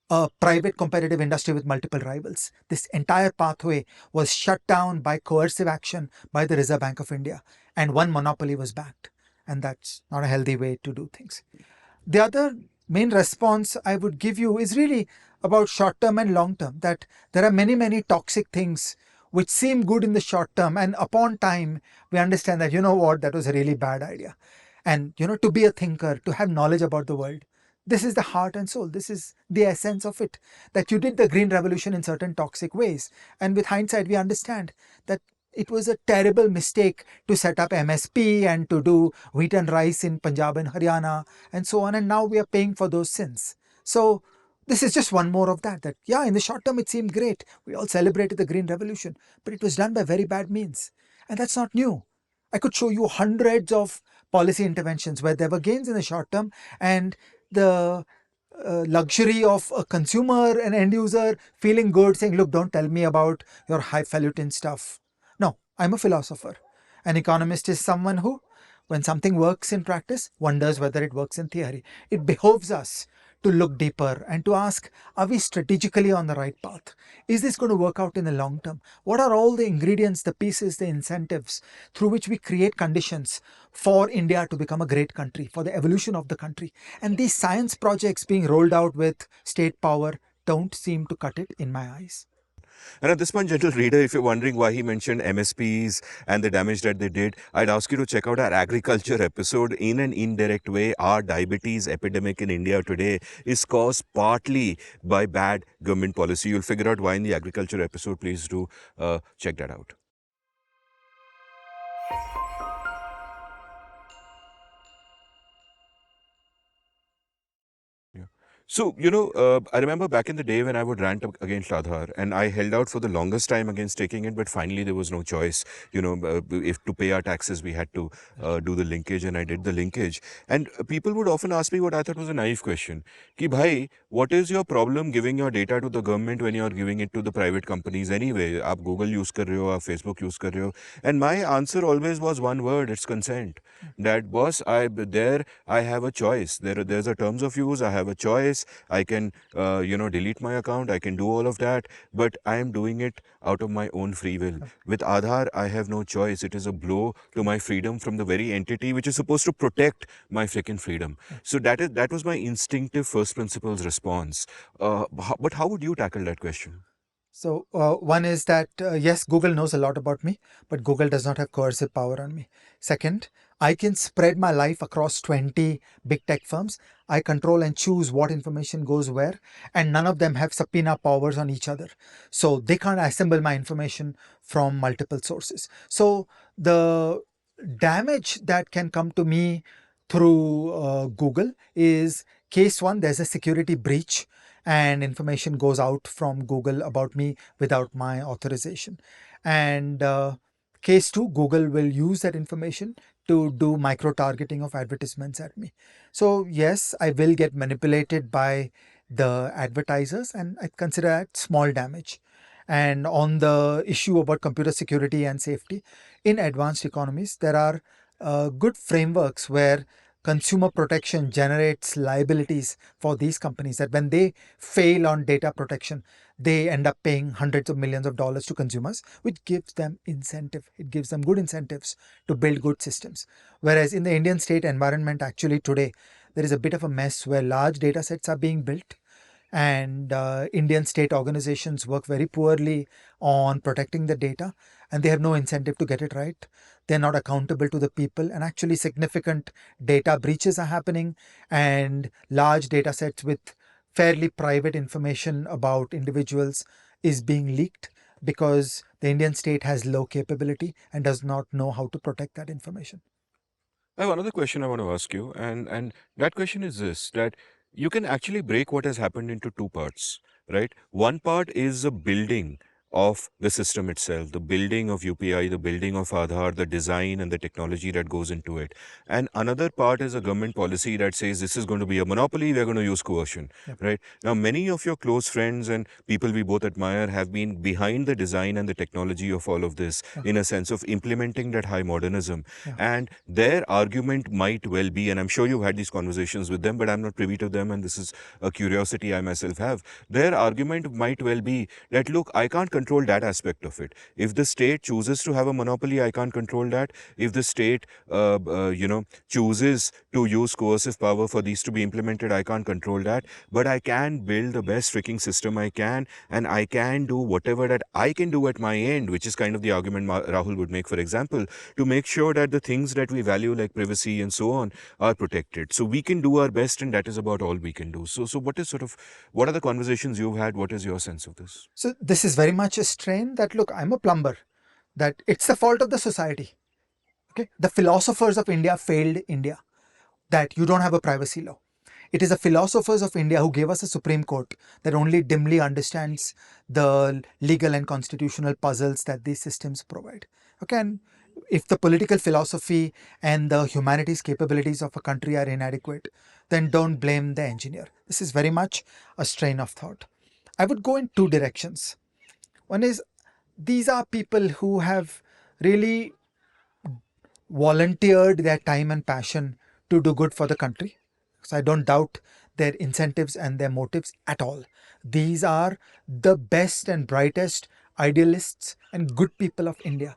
a private competitive industry with multiple rivals. This entire pathway was shut down by coercive action by the Reserve Bank of India, and one monopoly was backed. And that's not a healthy way to do things. The other main response I would give you is really about short term and long term, that there are many toxic things which seem good in the short term, and upon time we understand that, you know what, that was a really bad idea. And to be a thinker, to have knowledge about the world, this is the heart and soul. This is the essence of it, that you did the green revolution in certain toxic ways. And with hindsight, we understand that it was a terrible mistake to set up MSP and to do wheat and rice in Punjab and Haryana and so on. And now we are paying for those sins. So this is just one more of that, yeah, in the short term, it seemed great. We all celebrated the green revolution, but it was done by very bad means. And that's not new. I could show you hundreds of policy interventions where there were gains in the short term, and the luxury of a consumer, an end user, feeling good, saying, look, don't tell me about your highfalutin stuff. No, I'm a philosopher. An economist is someone who, when something works in practice, wonders whether it works in theory. It behoves us to look deeper and to ask, are we strategically on the right path? Is this going to work out in the long term? What are all the ingredients, the pieces, the incentives through which we create conditions for India to become a great country, for the evolution of the country? And these science projects being rolled out with state power don't seem to cut it in my eyes. And at this point, gentle reader, if you're wondering why he mentioned MSPs and the damage that they did, I'd ask you to check out our agriculture episode. In an indirect way, our diabetes epidemic in India today is caused partly by bad government policy. You'll figure out why in the agriculture episode. Please do check that out. So, I remember back in the day when I would rant against Aadhaar, and I held out for the longest time against taking it, but finally there was no choice. If to pay our taxes, we had to do the linkage, and I did the linkage. And people would often ask me what I thought was a naive question. Ki bhai, what is your problem giving your data to the government when you are giving it to the private companies anyway? Aap Google use kar rahe ho, aap Facebook use kar rahe ho. And my answer always was one word, it's consent. That boss, I have a choice. There's a terms of use, I have a choice. I can, delete my account. I can do all of that, but I am doing it out of my own free will. With Aadhaar, I have no choice. It is a blow to my freedom from the very entity which is supposed to protect my freaking freedom. So that was my instinctive first principles response. But how would you tackle that question? So one is that, yes, Google knows a lot about me, but Google does not have coercive power on me. Second, I can spread my life across 20 big tech firms. I control and choose what information goes where, and none of them have subpoena powers on each other. So they can't assemble my information from multiple sources. So the damage that can come to me through Google is case one, there's a security breach and information goes out from Google about me without my authorization. And case two, Google will use that information to do micro targeting of advertisements at me. So yes, I will get manipulated by the advertisers, and I consider that small damage. And on the issue about computer security and safety, in advanced economies, there are good frameworks where consumer protection generates liabilities for these companies, that when they fail on data protection, they end up paying hundreds of millions of dollars to consumers, which gives them incentive. It gives them good incentives to build good systems. Whereas in the Indian state environment, actually today, there is a bit of a mess where large data sets are being built, and Indian state organizations work very poorly on protecting the data, and they have no incentive to get it right. They're not accountable to the people, and actually significant data breaches are happening, and large data sets with fairly private information about individuals is being leaked because the Indian state has low capability and does not know how to protect that information. I have another question I want to ask you, and that question is this: that you can actually break what has happened into two parts, right? One part is the building of the system itself, the building of UPI, the building of Aadhaar, the design and the technology that goes into it. And another part is a government policy that says this is going to be a monopoly, we're going to use coercion, Yep. right? Now, many of your close friends and people we both admire have been behind the design and the technology of all of this Yeah. in a sense of implementing that high modernism. Yeah. And their argument might well be, and I'm sure you've had these conversations with them, but I'm not privy to them, and this is a curiosity I myself have. Their argument might well be that, look, I can't control that aspect of it. If the state chooses to have a monopoly, I can't control that. If the state, chooses to use coercive power for these to be implemented, I can't control that. But I can build the best freaking system I can, and I can do whatever that I can do at my end, which is kind of the argument Rahul would make, for example, to make sure that the things that we value, like privacy and so on, are protected. So we can do our best, and that is about all we can do. So what are the conversations you've had? What is your sense of this? So this is very much a strain that, look, I'm a plumber, that it's the fault of the society. Okay, the philosophers of India failed India, that you don't have a privacy law. It is the philosophers of India who gave us a Supreme Court that only dimly understands the legal and constitutional puzzles that these systems provide. Okay, and if the political philosophy and the humanities capabilities of a country are inadequate, then don't blame the engineer. This is very much a strain of thought. I would go in two directions. One is, these are people who have really volunteered their time and passion to do good for the country. So I don't doubt their incentives and their motives at all. These are the best and brightest idealists and good people of India.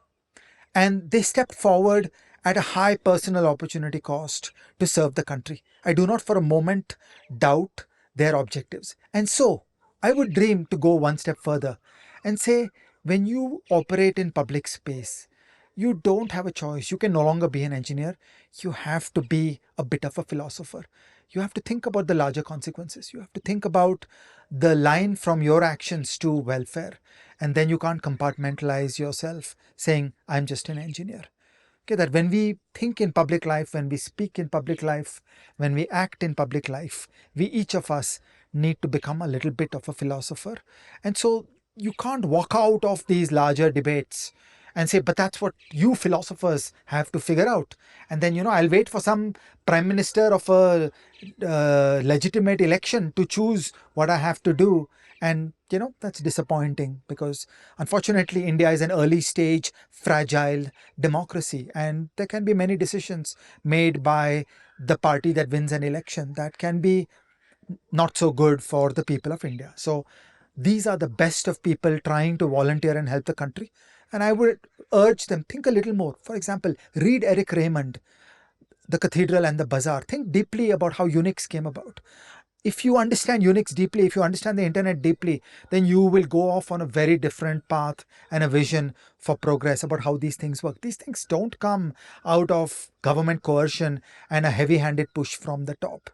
And they stepped forward at a high personal opportunity cost to serve the country. I do not for a moment doubt their objectives. And so I would dream to go one step further and say, when you operate in public space, you don't have a choice. You can no longer be an engineer. You have to be a bit of a philosopher. You have to think about the larger consequences. You have to think about the line from your actions to welfare. And then you can't compartmentalize yourself saying, I'm just an engineer. Okay, that when we think in public life, when we speak in public life, when we act in public life, we each of us need to become a little bit of a philosopher. And so you can't walk out of these larger debates and say, but that's what you philosophers have to figure out. And then, I'll wait for some prime minister of a legitimate election to choose what I have to do. And, that's disappointing, because unfortunately, India is an early stage, fragile democracy. And there can be many decisions made by the party that wins an election that can be not so good for the people of India. So these are the best of people trying to volunteer and help the country. And I would urge them, think a little more. For example, read Eric Raymond, The Cathedral and the Bazaar. Think deeply about how Unix came about. if you understand Unix deeply, if you understand the internet deeply, then you will go off on a very different path and a vision for progress about how these things work. These things don't come out of government coercion and a heavy handed push from the top.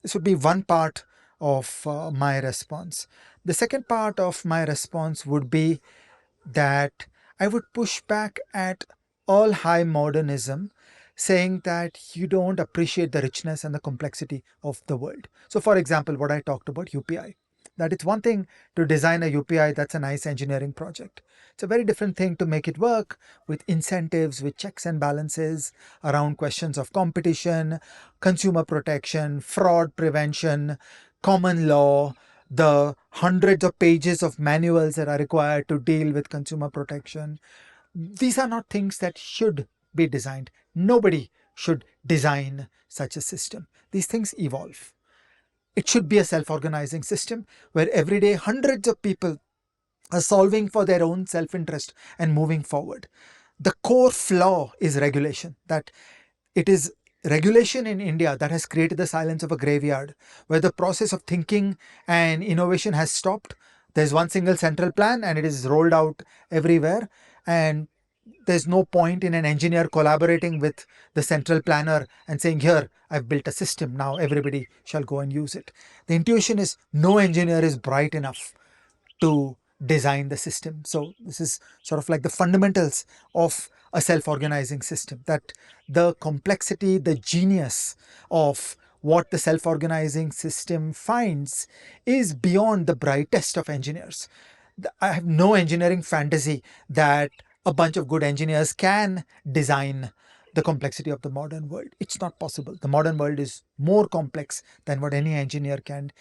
This would be one part of my response. The second part of my response would be that I would push back at all high modernism, saying that you don't appreciate the richness and the complexity of the world. So, for example, what I talked about UPI, that it's one thing to design a UPI, that's a nice engineering project. It's a very different thing to make it work with incentives, with checks and balances around questions of competition, consumer protection, fraud prevention, common law, the hundreds of pages of manuals that are required to deal with consumer protection. These are not things that should be designed. Nobody should design such a system. These things evolve. It should be a self-organizing system where every day hundreds of people are solving for their own self-interest and moving forward. The core flaw is regulation, that it is regulation in India that has created the silence of a graveyard, where the process of thinking and innovation has stopped. There's one single central plan and it is rolled out everywhere. And there's no point in an engineer collaborating with the central planner and saying, here, I've built a system, now everybody shall go and use it. The intuition is no engineer is bright enough to design the system. So this is sort of like the fundamentals of a self-organizing system, that the complexity, the genius of what the self-organizing system finds is beyond the brightest of engineers. I have no engineering fantasy that a bunch of good engineers can design the complexity of the modern world. It's not possible. The modern world is more complex than what any engineer can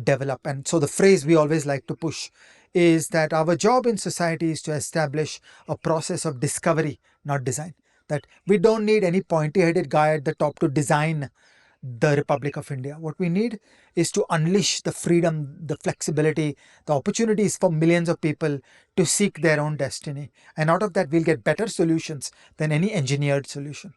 develop. And so the phrase we always like to push is that our job in society is to establish a process of discovery, not design. That we don't need any pointy-headed guy at the top to design the Republic of India. What we need is to unleash the freedom, the flexibility, the opportunities for millions of people to seek their own destiny. And out of that, we'll get better solutions than any engineered solution.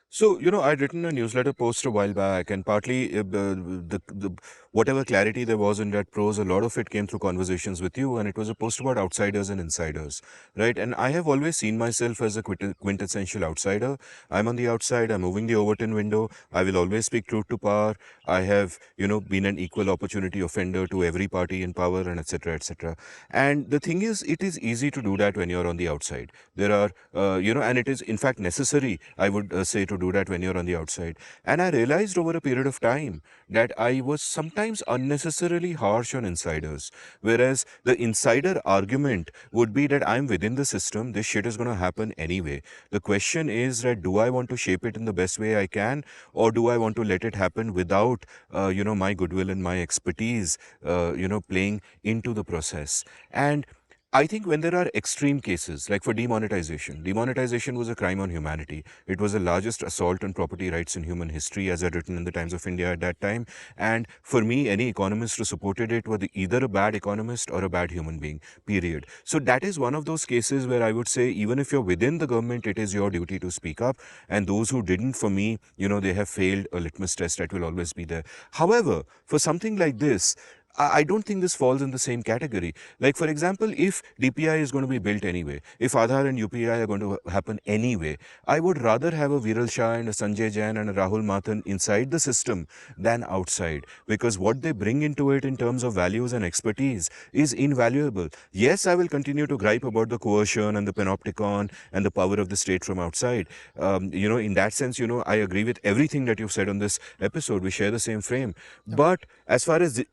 So, I'd written a newsletter post a while back, and partly the whatever clarity there was in that prose, a lot of it came through conversations with you, and it was a post about outsiders and insiders, right? And I have always seen myself as a quintessential outsider. I'm on the outside, I'm moving the Overton window, I will always speak truth to power. I have, been an equal opportunity offender to every party in power, and etc., etc. And the thing is, it is easy to do that when you're on the outside. There are, and it is in fact necessary, I would say, to do that when you're on the outside. And I realized over a period of time that I was sometimes unnecessarily harsh on insiders. Whereas the insider argument would be that I'm within the system, this shit is going to happen anyway. The question is that do I want to shape it in the best way I can, or do I want to let it happen without, my goodwill and my expertise, playing into the process? And I think when there are extreme cases, like for demonetization was a crime on humanity. It was the largest assault on property rights in human history, as I'd written in the Times of India at that time. And for me, any economist who supported it was either a bad economist or a bad human being, period. So that is one of those cases where I would say, even if you're within the government, it is your duty to speak up. And those who didn't, for me, they have failed a litmus test that will always be there. However, for something like this, I don't think this falls in the same category. Like, for example, if DPI is going to be built anyway, if Aadhaar and UPI are going to happen anyway, I would rather have a Viral Shah and a Sanjay Jain and a Rahul Mathan inside the system than outside, because what they bring into it in terms of values and expertise is invaluable. Yes, I will continue to gripe about the coercion and the panopticon and the power of the state from outside. In that sense, I agree with everything that you've said on this episode. We share the same frame. But as far as,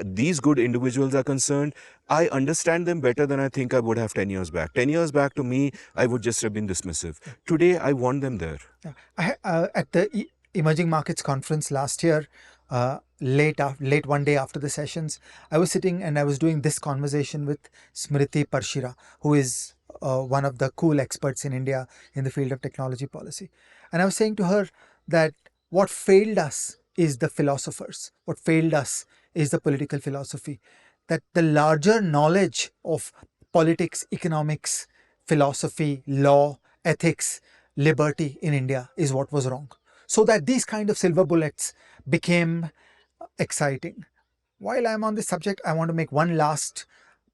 these good individuals are concerned, I understand them better than I think I would have 10 years back. 10 years back, to me, I would just have been dismissive. Today, I want them there. At the Emerging Markets Conference last year, late one day after the sessions, I was sitting and I was doing this conversation with Smriti Parshira, who is one of the cool experts in India in the field of technology policy. And I was saying to her that what failed us is the philosophers. What failed us is the political philosophy. That the larger knowledge of politics, economics, philosophy, law, ethics, liberty in India is what was wrong. So that these kind of silver bullets became exciting. While I'm on this subject, I want to make one last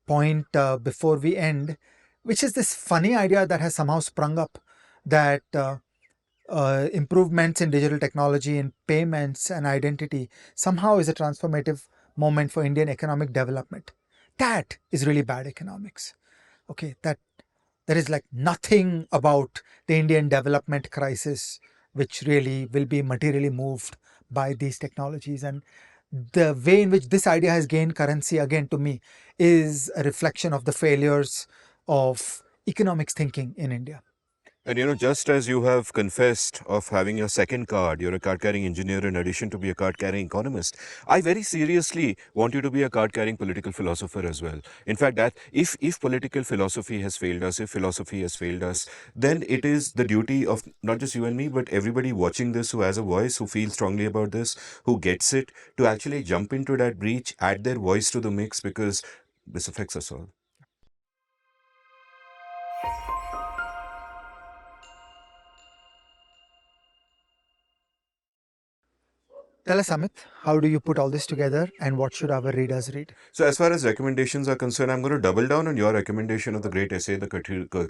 point before we end, which is this funny idea that has somehow sprung up that improvements in digital technology in payments and identity somehow is a transformative moment for Indian economic development. That is really bad economics. Okay, that there is like nothing about the Indian development crisis which really will be materially moved by these technologies. And the way in which this idea has gained currency, again, to me, is a reflection of the failures of economics thinking in India. And just as you have confessed of having your second card, you're a card carrying engineer in addition to be a card carrying economist. I very seriously want you to be a card carrying political philosopher as well. In fact, that if political philosophy has failed us, if philosophy has failed us, then it is the duty of not just you and me, but everybody watching this who has a voice, who feels strongly about this, who gets it, to actually jump into that breach, add their voice to the mix, because this affects us all. Tell us, Amit, how do you put all this together and what should our readers read? So, as far as recommendations are concerned, I'm going to double down on your recommendation of the great essay, The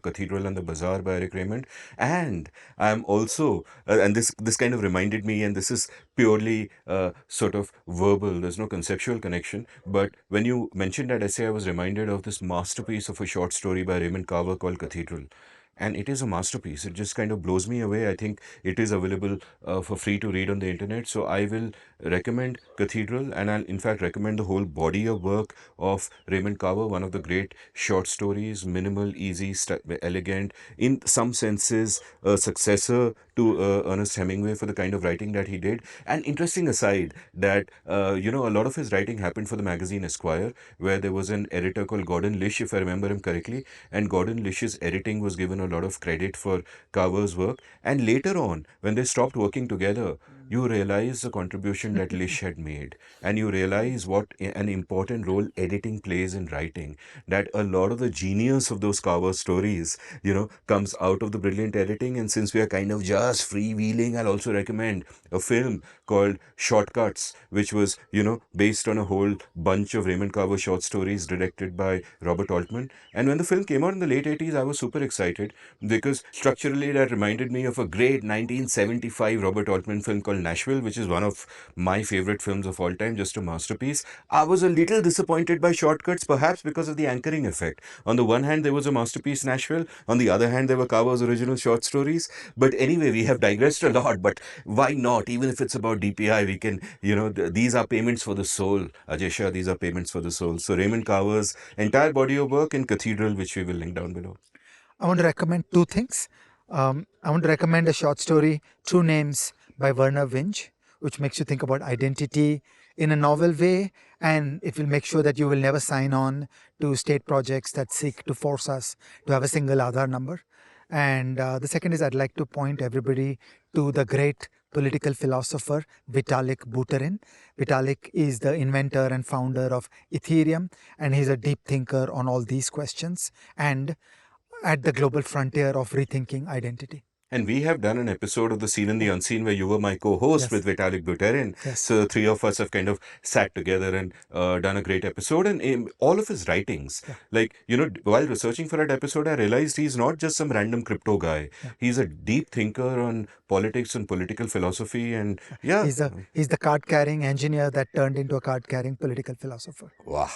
Cathedral and the Bazaar by Eric Raymond. And I'm also, and this kind of reminded me, and this is purely sort of verbal, there's no conceptual connection. But when you mentioned that essay, I was reminded of this masterpiece of a short story by Raymond Carver called Cathedral. And it is a masterpiece. It just kind of blows me away. I think it is available for free to read on the internet. So I will recommend Cathedral, and I'll in fact recommend the whole body of work of Raymond Carver, one of the great short stories, minimal, easy, elegant, in some senses a successor to Ernest Hemingway for the kind of writing that he did. And interesting aside that a lot of his writing happened for the magazine Esquire, where there was an editor called Gordon Lish, if I remember him correctly, and Gordon Lish's editing was given a lot of credit for Carver's work. And later on, when they stopped working together, you realize the contribution that Lish had made, and you realize what an important role editing plays in writing. That a lot of the genius of those Carver stories, comes out of the brilliant editing. And since we are kind of just freewheeling, I'll also recommend a film called Shortcuts, which was, based on a whole bunch of Raymond Carver short stories directed by Robert Altman. And when the film came out in the late 80s, I was super excited because structurally that reminded me of a great 1975 Robert Altman film called Nashville, which is one of my favorite films of all time, just a masterpiece. I was a little disappointed by Shortcuts, perhaps because of the anchoring effect. On the one hand, there was a masterpiece, Nashville. On the other hand, there were Carver's original short stories. But anyway, we have digressed a lot. But why not? Even if it's about DPI, we can, these are payments for the soul. Ajay Shah, these are payments for the soul. So Raymond Carver's entire body of work in Cathedral, which we will link down below. I want to recommend two things. I want to recommend a short story, True Names by Werner Winch, which makes you think about identity in a novel way, and it will make sure that you will never sign on to state projects that seek to force us to have a single Aadhaar number. And the second is I'd like to point everybody to the great political philosopher Vitalik Buterin. Vitalik is the inventor and founder of Ethereum, and he's a deep thinker on all these questions and at the global frontier of rethinking identity. And we have done an episode of The Seen and the Unseen where you were my co-host Yes. with Vitalik Buterin. Yes. So the three of us have kind of sat together and done a great episode. And all of his writings, like, while researching for that episode, I realized he's not just some random crypto guy. He's a deep thinker on politics and political philosophy. And He's the card-carrying engineer that turned into a card-carrying political philosopher. Wow.